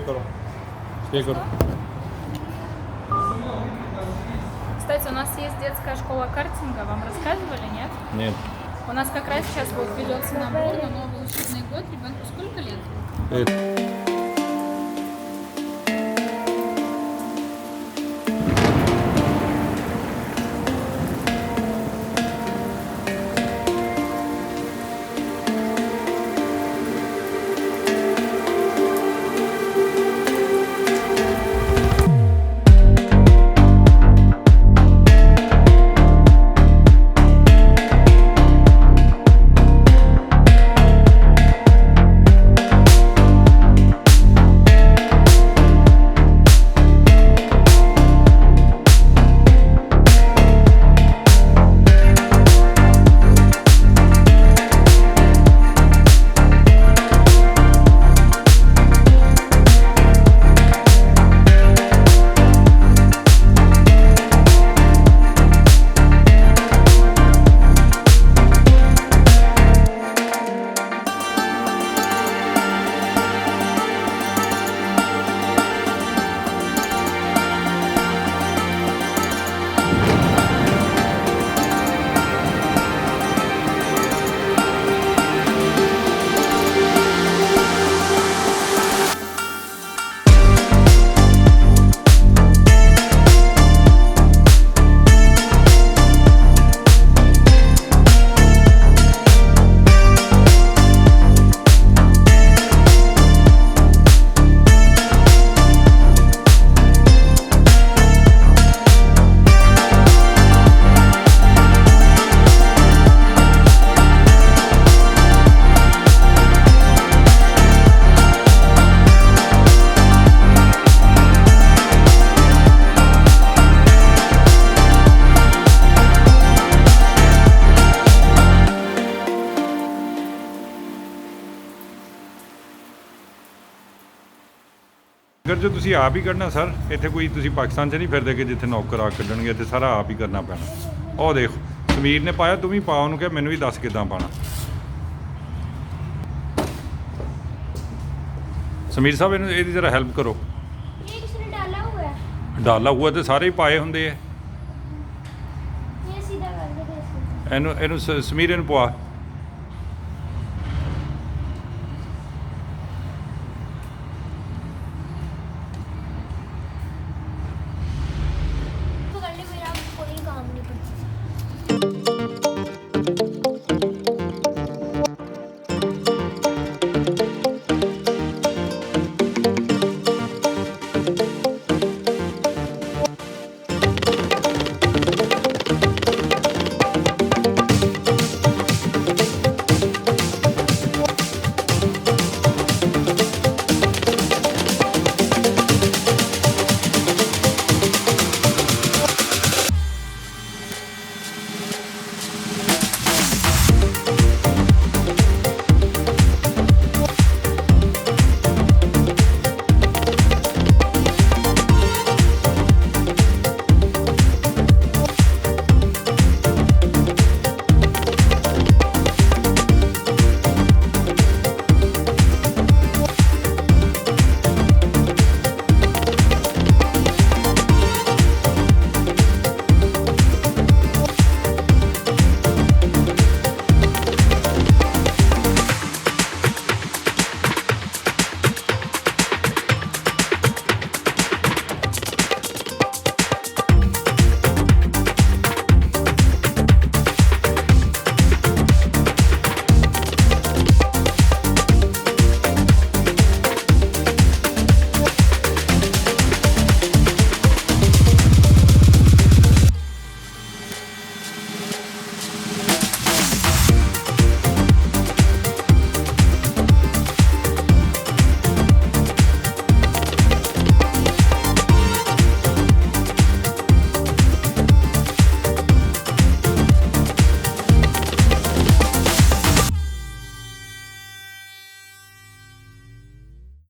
кरो, stay करो. Кстати, у нас есть детская школа картинга. Вам рассказывали, нет? Нет. У нас как раз сейчас вот ведется набор на новый учебный год. Ребенку сколько лет? ਅਗਰ ਜੋ ਤੁਸੀਂ ਆਪ ਹੀ ਕੱਢਣਾ ਸਰ, ਇੱਥੇ ਕੋਈ ਤੁਸੀਂ ਪਾਕਿਸਤਾਨ 'ਚ ਨਹੀਂ ਫਿਰਦੇ ਕਿ ਜਿੱਥੇ ਨੌਕਰ ਆ ਕੱਢਣਗੇ, ਇੱਥੇ ਸਾਰਾ ਆਪ ਹੀ ਕਰਨਾ ਪੈਣਾ. ਉਹ ਦੇਖ ਸਮੀਰ ਨੇ ਪਾਇਆ, ਤੂੰ ਵੀ ਪਾ, ਉਹਨੂੰ ਕਿਹਾ ਮੈਨੂੰ ਵੀ ਦੱਸ ਕਿੱਦਾਂ ਪਾਣਾ. ਸਮੀਰ ਸਾਹਿਬ ਇਹਨੂੰ ਇਹਦੀ ਜ਼ਰਾ ਹੈਲਪ ਕਰੋ. ये किसने डाला हुआ है? ਡਾਲਾ ਹੋਇਆ ਤੇ ਸਾਰੇ ਹੀ ਪਾਏ ਹੁੰਦੇ ਆ. ये सीधा कर दे ਇਹਨੂੰ ਸਮੀਰ ਇਹਨੂੰ ਪਵਾ.